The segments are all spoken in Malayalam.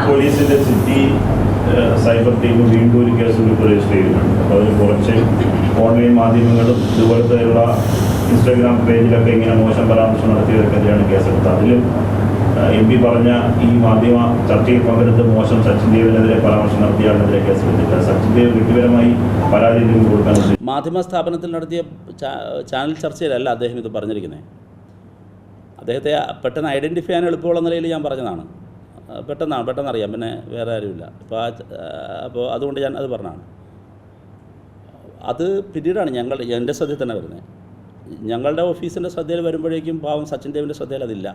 പോലീസിന്റെ സിറ്റി സൈബർ ടീം വീണ്ടും ഒരു കേസ് രജിസ്റ്റർ ചെയ്യുന്നുണ്ട്. അപ്പോൾ അതിൽ കുറച്ച് ഓൺലൈൻ മാധ്യമങ്ങളും ഇതുപോലത്തെയുള്ള ഇൻസ്റ്റാഗ്രാം പേജിലൊക്കെ ഇങ്ങനെ മോശം പരാമർശം നടത്തിയവർക്കെതിരെയാണ് കേസെടുത്തത്. അതിലും MP പറഞ്ഞ ഈ മാധ്യമ ചർച്ചയിൽ പങ്കെടുത്ത് മോശം സച്ചിൻ ദേവിനെതിരെ പരാമർശം നടത്തിയാണെതിരെ കേസെടുത്തില്ല. സച്ചിൻ ദേവ് വ്യക്തിപരമായി പരാതി കൊടുക്കാൻ മാധ്യമ സ്ഥാപനത്തിൽ നടത്തിയ ചാനൽ ചർച്ചയിലല്ല അദ്ദേഹം ഇത് പറഞ്ഞിരിക്കുന്നത്. അദ്ദേഹത്തെ പെട്ടെന്ന് ഐഡൻറ്റിഫൈ ചെയ്യാൻ എളുപ്പമുള്ള നിലയിൽ ഞാൻ പറഞ്ഞതാണ്. പെട്ടെന്നറിയാം, പിന്നെ വേറെ ആരുമില്ല. അപ്പോൾ അതുകൊണ്ട് ഞാൻ അത് പറഞ്ഞതാണ്. അത് പിന്നീടാണ് എൻ്റെ ശ്രദ്ധയിൽ തന്നെ വരുന്നത്. ഞങ്ങളുടെ ഓഫീസിൻ്റെ ശ്രദ്ധയിൽ വരുമ്പോഴേക്കും പാവം സച്ചിൻ ദേവിൻ്റെ ശ്രദ്ധയിൽ അതില്ല.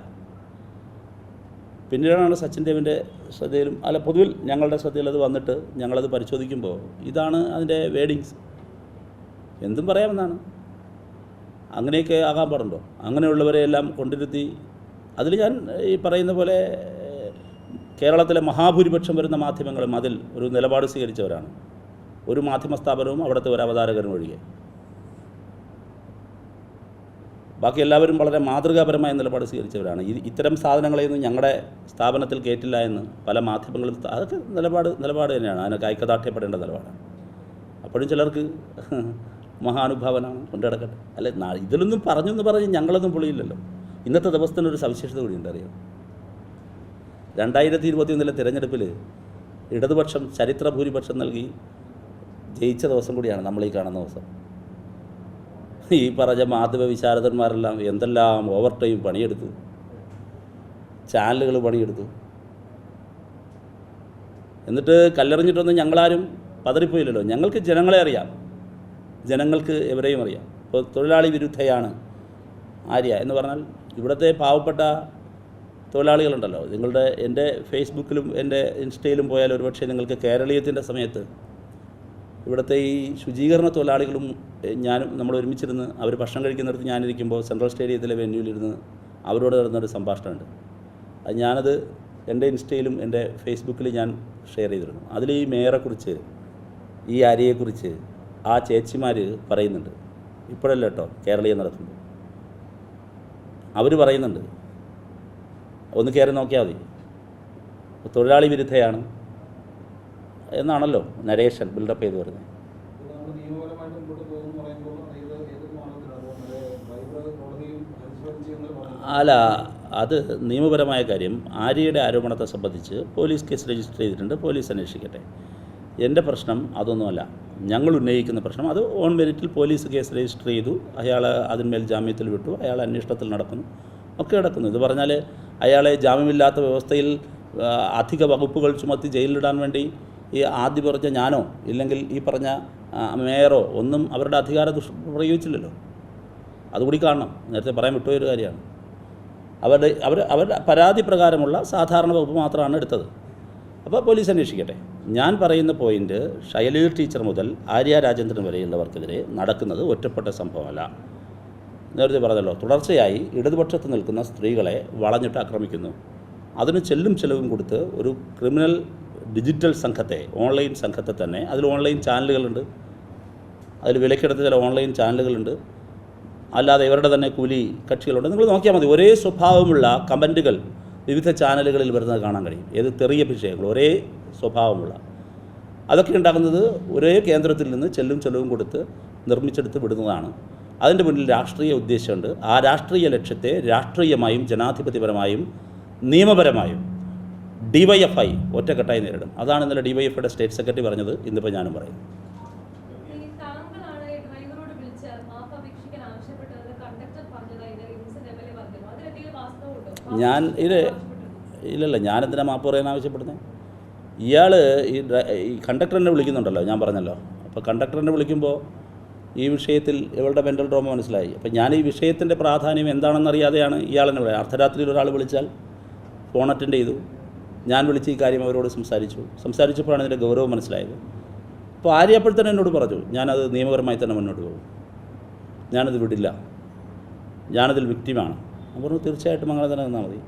പിന്നീടാണ് സച്ചിൻ ദേവിൻ്റെ ശ്രദ്ധയിലും പൊതുവിൽ ഞങ്ങളുടെ ശ്രദ്ധയിൽ അത് വന്നിട്ട് ഞങ്ങളത് പരിശോധിക്കുമ്പോൾ ഇതാണ് അതിൻ്റെ വേഡിങ്സ്. എന്തും പറയാമെന്നാണ്. അങ്ങനെയൊക്കെ ആകാൻ പാടുണ്ടോ? അങ്ങനെയുള്ളവരെയെല്ലാം കൊണ്ടിരുത്തി അതിൽ ഞാൻ ഈ പറയുന്ന പോലെ കേരളത്തിലെ മഹാഭൂരിപക്ഷം വരുന്ന മാധ്യമങ്ങളും അതിൽ ഒരു നിലപാട് സ്വീകരിച്ചവരാണ്. ഒരു മാധ്യമ സ്ഥാപനവും അവിടുത്തെ ഒരു അവതാരകനും ഒഴികെ ബാക്കി എല്ലാവരും വളരെ മാതൃകാപരമായ നിലപാട് സ്വീകരിച്ചവരാണ്. ഇത്തരം സാധനങ്ങളെയൊന്നും ഞങ്ങളുടെ സ്ഥാപനത്തിൽ കേട്ടില്ല എന്ന് പല മാധ്യമങ്ങളും അതൊക്കെ നിലപാട് തന്നെയാണ്. അതിനൊക്കെ ഐക്യദാർഢ്യപ്പെടേണ്ട നിലപാടാണ്. അപ്പോഴും ചിലർക്ക് മഹാനുഭാവനാണ് കൊണ്ടിടക്കട്ടെ. ഇതിലൊന്നും പറഞ്ഞ് ഞങ്ങളൊന്നും പൊളിയില്ലല്ലോ. ഇന്നത്തെ ദിവസത്തിനൊരു സവിശേഷത കൂടിയുണ്ട്, അറിയാം. 2021 തിരഞ്ഞെടുപ്പിൽ ഇടതുപക്ഷം ചരിത്ര ഭൂരിപക്ഷം നൽകി ജയിച്ച ദിവസം കൂടിയാണ് നമ്മളീ കാണുന്ന ദിവസം. ഈ പറഞ്ഞ മാധ്യമ വിശാരദന്മാരെല്ലാം എന്തെല്ലാം ഓവർ ടൈം പണിയെടുത്തു, ചാനലുകൾ പണിയെടുത്തു. എന്നിട്ട് കല്ലെറിഞ്ഞിട്ടൊന്നും ഞങ്ങളാരും പതറിപ്പോയില്ലല്ലോ. ഞങ്ങൾക്ക് ജനങ്ങളെ അറിയാം, ജനങ്ങൾക്ക് എവരെയും അറിയാം. ഇപ്പോൾ തൊഴിലാളി വിരുദ്ധയാണ് ആര്യ എന്ന് പറഞ്ഞാൽ ഇവിടുത്തെ പാവപ്പെട്ട തൊഴിലാളികളുണ്ടല്ലോ. എൻ്റെ ഫേസ്ബുക്കിലും എൻ്റെ ഇൻസ്റ്റയിലും പോയാൽ ഒരുപക്ഷെ നിങ്ങൾക്ക് കേരളീയത്തിൻ്റെ സമയത്ത് ഇവിടുത്തെ ഈ ശുചീകരണ തൊഴിലാളികളും ഞാനും നമ്മൾ ഒരുമിച്ചിരുന്ന് അവർ ഭക്ഷണം കഴിക്കുന്നിടത്ത് ഞാനിരിക്കുമ്പോൾ സെൻട്രൽ സ്റ്റേഡിയത്തിലെ വെന്യൂവിലിരുന്ന് അവരോട് നടന്നൊരു സംഭാഷണമുണ്ട്. അത് ഞാനത് എൻ്റെ ഇൻസ്റ്റയിലും എൻ്റെ ഫേസ്ബുക്കിൽ ഞാൻ ഷെയർ ചെയ്തിരുന്നു. അതിൽ ഈ മേയറെക്കുറിച്ച്, ഈ ആര്യയെക്കുറിച്ച് ആ ചേച്ചിമാർ പറയുന്നുണ്ട്. ഇപ്പോഴല്ല കേട്ടോ, കേരളീയം നടത്തുമ്പോൾ അവർ പറയുന്നുണ്ട്. ഒന്ന് കയറി നോക്കിയാൽ മതി. തൊഴിലാളി വിരുദ്ധയാണ് എന്നാണല്ലോ നരേഷൻ ബിൽഡപ്പ് ചെയ്ത് വരുന്നത്. അത് നിയമപരമായ കാര്യം. ആര്യയുടെ ആരോപണത്തെ സംബന്ധിച്ച് പോലീസ് കേസ് രജിസ്റ്റർ ചെയ്തിട്ടുണ്ട്, പോലീസ് അന്വേഷിക്കട്ടെ. എൻ്റെ പ്രശ്നം അതൊന്നുമല്ല. ഞങ്ങൾ ഉന്നയിക്കുന്ന പ്രശ്നം അത് ഓൺ മെറിറ്റിൽ പോലീസ് കേസ് രജിസ്റ്റർ ചെയ്തു, അയാൾ അതിന്മേൽ ജാമ്യത്തിൽ വിട്ടു, അയാൾ അന്വേഷണത്തിൽ നടക്കുന്നു, ഒക്കെ നടക്കുന്നു. ഇത് പറഞ്ഞാൽ അയാളെ ജാമ്യമില്ലാത്ത വ്യവസ്ഥയിൽ അധിക വകുപ്പുകൾ ചുമത്തി ജയിലിലിടാൻ വേണ്ടി ഈ ആദ്യം പറഞ്ഞ ഞാനോ ഇല്ലെങ്കിൽ ഈ പറഞ്ഞ മേയറോ ഒന്നും അവരുടെ അധികാരം പ്രയോഗിച്ചില്ലല്ലോ. അതുകൂടി കാണണം. നേരത്തെ പറയാൻ വിട്ടുപോയൊരു കാര്യമാണ്. അവരുടെ പരാതി പ്രകാരമുള്ള സാധാരണ വകുപ്പ് മാത്രമാണ് എടുത്തത്. അപ്പോൾ പോലീസ് അന്വേഷിക്കട്ടെ. ഞാൻ പറയുന്ന പോയിൻ്റ് ശൈലജ ടീച്ചർ മുതൽ ആര്യ രാജേന്ദ്രൻ വരെയുള്ളവർക്കെതിരെ നടക്കുന്നത് ഒറ്റപ്പെട്ട സംഭവമല്ല. നേരത്തെ പറഞ്ഞല്ലോ, തുടർച്ചയായി ഇടതുപക്ഷത്ത് നിൽക്കുന്ന സ്ത്രീകളെ വളഞ്ഞിട്ട് ആക്രമിക്കുന്നു. അതിന് ചെലവും കൊടുത്ത് ഒരു ക്രിമിനൽ ഡിജിറ്റൽ സംഘത്തെ, ഓൺലൈൻ സംഘത്തെ തന്നെ, അതിൽ ഓൺലൈൻ ചാനലുകളുണ്ട്, അതിൽ വിലക്കെടുത്ത ചില ഓൺലൈൻ ചാനലുകളുണ്ട്, അല്ലാതെ ഇവരുടെ തന്നെ കൂലി കക്ഷികളുണ്ട്. നിങ്ങൾ നോക്കിയാൽ മതി, ഒരേ സ്വഭാവമുള്ള കമൻറ്റുകൾ വിവിധ ചാനലുകളിൽ വരുന്നത് കാണാൻ കഴിയും. ഏത് തെറിയ വിഷയങ്ങൾ ഒരേ സ്വഭാവമുള്ള അതൊക്കെ ഉണ്ടാകുന്നത് ഒരേ കേന്ദ്രത്തിൽ നിന്ന് ചെലവും കൊടുത്ത് നിർമ്മിച്ചെടുത്ത് വിടുന്നതാണ്. അതിൻ്റെ മുന്നിൽ രാഷ്ട്രീയ ഉദ്ദേശമുണ്ട്. ആ രാഷ്ട്രീയ ലക്ഷ്യത്തെ രാഷ്ട്രീയമായും ജനാധിപത്യപരമായും നിയമപരമായും DYFI ഒറ്റക്കെട്ടായി നേരിടും. അതാണ് ഇന്നലെ DYFIയുടെ സ്റ്റേറ്റ് സെക്രട്ടറി പറഞ്ഞത്. ഇന്നിപ്പോൾ ഞാനും പറയും. ഞാനെന്തിനാ മാപ്പ് പറയാൻ ആവശ്യപ്പെടുന്നത്? ഇയാൾ ഈ കണ്ടക്ടറിനെ വിളിക്കുന്നുണ്ടല്ലോ, ഞാൻ പറഞ്ഞല്ലോ. അപ്പോൾ കണ്ടക്ടറിനെ വിളിക്കുമ്പോൾ ഈ വിഷയത്തിൽ ഇവളുടെ മെൻ്റൽ ട്രോമ മനസ്സിലായി. അപ്പോൾ ഞാൻ ഈ വിഷയത്തിൻ്റെ പ്രാധാന്യം എന്താണെന്നറിയാതെയാണ് ഇയാളെന്നെ വിളിച്ചത്. അർദ്ധരാത്രിയിൽ ഒരാൾ വിളിച്ചാൽ ഫോൺ അറ്റൻഡ് ചെയ്തു. ഞാൻ വിളിച്ച് ഈ കാര്യം അവരോട് സംസാരിച്ചപ്പോഴാണ് ഇതിൻ്റെ ഗൗരവം മനസ്സിലായത്. അപ്പോൾ ആര്യപ്പോഴത്തന്നെ എന്നോട് പറഞ്ഞു, ഞാനത് നിയമപരമായി തന്നെ മുന്നോട്ട് പോകും, ഞാനത് വിടില്ല, ഞാനതിൽ വിക്റ്റിമാണ്. ഞാൻ പറഞ്ഞു തീർച്ചയായിട്ടും അങ്ങനെ തന്നെ നിന്നാൽ മതി.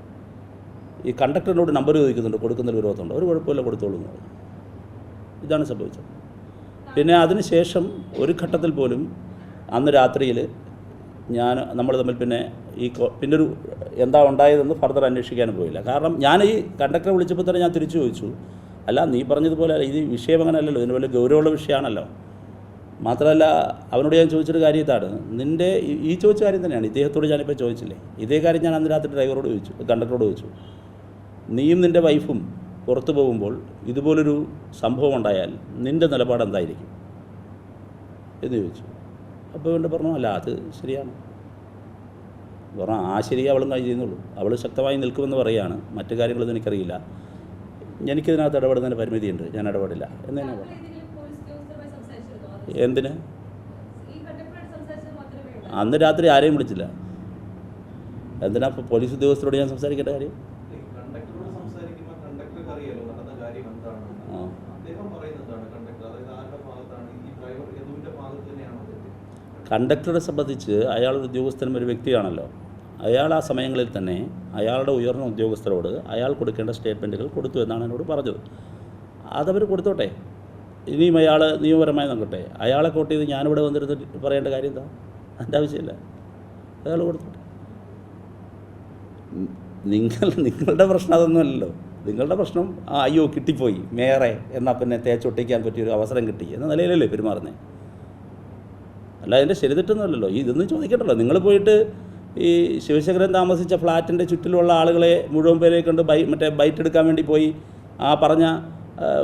ഈ കണ്ടക്ടറിനോട് നമ്പർ ചോദിക്കുന്നുണ്ട്, കൊടുക്കുന്നതിൽ വിരോധമുണ്ട്, ഒരു കുഴപ്പമില്ല കൊടുത്തോളൂ എന്ന് പറഞ്ഞു. ഇതാണ് സംഭവിച്ചത്. പിന്നെ അതിനുശേഷം ഒരു ഘട്ടത്തിൽ പോലും അന്ന് രാത്രിയിൽ നമ്മൾ തമ്മിൽ പിന്നെ പിന്നൊരു എന്താ ഉണ്ടായതെന്ന് ഫർദർ അന്വേഷിക്കാനും പോയില്ല. കാരണം ഞാൻ ഈ കണ്ടക്ടറെ വിളിച്ചപ്പോൾ തന്നെ ഞാൻ തിരിച്ചു ചോദിച്ചു, അല്ല നീ പറഞ്ഞതുപോലെ ഇത് വിഷയം അങ്ങനെ അല്ലല്ലോ, ഇതിന് വലിയ ഗൗരവമുള്ള വിഷയമാണല്ലോ. മാത്രമല്ല അവനോട് ഞാൻ ചോദിച്ചൊരു കാര്യം ഇതാണ്, നിൻ്റെ ഈ ചോദിച്ച കാര്യം തന്നെയാണ് ഇദ്ദേഹത്തോട് ഞാനിപ്പോൾ ചോദിച്ചില്ലേ, ഇതേ കാര്യം ഞാൻ അന്ന് രാത്രി ഡ്രൈവറോട് ചോദിച്ചു, കണ്ടക്ടറോട് ചോദിച്ചു, നീയും നിൻ്റെ വൈഫും പുറത്തു പോകുമ്പോൾ ഇതുപോലൊരു സംഭവം ഉണ്ടായാൽ നിൻ്റെ നിലപാട് എന്തായിരിക്കും എന്ന് ചോദിച്ചു. അപ്പോൾ എൻ്റെ പറഞ്ഞു, അല്ല അത് ശരിയാണ് പറഞ്ഞു, ആ ശരി അവളും ചെയ്യുന്നുള്ളൂ, അവൾ ശക്തമായി നിൽക്കുമെന്ന് പറയുകയാണ്, മറ്റു കാര്യങ്ങളൊന്നും എനിക്കറിയില്ല, എനിക്കിതിനകത്ത് ഇടപെടുന്നതിന് പരിമിതിയുണ്ട്, ഞാൻ ഇടപെടില്ല എന്ന് തന്നെ പറഞ്ഞു. എന്തിന്? അന്ന് രാത്രി ആരെയും വിളിച്ചില്ല. എന്തിനാ ഇപ്പോൾ പോലീസ് ഉദ്യോഗസ്ഥരോട് ഞാൻ സംസാരിക്കേണ്ട കാര്യം? കണ്ടക്ടറെ സംബന്ധിച്ച് അയാളൊരു ഉദ്യോഗസ്ഥനും ഒരു വ്യക്തിയാണല്ലോ. അയാൾ ആ സമയങ്ങളിൽ തന്നെ അയാളുടെ ഉയർന്ന ഉദ്യോഗസ്ഥരോട് അയാൾ കൊടുക്കേണ്ട സ്റ്റേറ്റ്മെൻറ്റുകൾ കൊടുത്തു എന്നാണ് എന്നോട് പറഞ്ഞത്. അതവർ കൊടുത്തോട്ടെ, ഇനിയും അയാൾ നിയമപരമായി നോക്കട്ടെ. അയാളെ കോട്ട് ചെയ്ത് ഞാനിവിടെ വന്നിരുന്നിട്ട് പറയേണ്ട കാര്യം എന്താ? അതിൻ്റെ ആവശ്യമില്ല, അയാൾ കൊടുത്തോട്ടെ. നിങ്ങളുടെ പ്രശ്നം അതൊന്നുമല്ലല്ലോ. നിങ്ങളുടെ പ്രശ്നം അയ്യോ കിട്ടിപ്പോയി മേയറെ, എന്നാൽ പിന്നെ തേച്ചൊട്ടിക്കാൻ പറ്റിയൊരു അവസരം കിട്ടി എന്ന നിലയിലല്ലേ പെരുമാറുന്നത്. അല്ല അതിൻ്റെ ശരി തെറ്റൊന്നുമല്ലല്ലോ. ഇതൊന്നും ചോദിക്കണ്ടല്ലോ. നിങ്ങൾ പോയിട്ട് ഈ ശിവശങ്കരൻ താമസിച്ച ഫ്ലാറ്റിൻ്റെ ചുറ്റിലുള്ള ആളുകളെ മുഴുവൻ പേരെ കൊണ്ട് ബൈറ്റ് എടുക്കാൻ വേണ്ടി പോയി ആ പറഞ്ഞ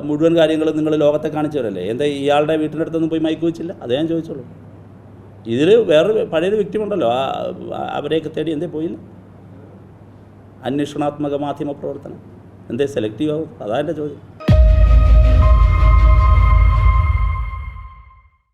മുഴുവൻ കാര്യങ്ങളും നിങ്ങൾ ലോകത്തെ കാണിച്ചവരല്ലേ. എന്താ ഇയാളുടെ വീട്ടിൻ്റെ അടുത്തൊന്നും പോയി മൈക്ക് വെച്ചില്ല? അതേ ഞാൻ ചോദിച്ചോളൂ. ഇതിൽ വേറൊരു പഴയൊരു വ്യക്തിമുണ്ടല്ലോ, അവരെയൊക്കെ തേടി എന്തേ പോയില്ല? അന്വേഷണാത്മക മാധ്യമ പ്രവർത്തനം എന്തേ സെലക്റ്റീവ് ആവും? അതാ എൻ്റെ ചോദ്യം.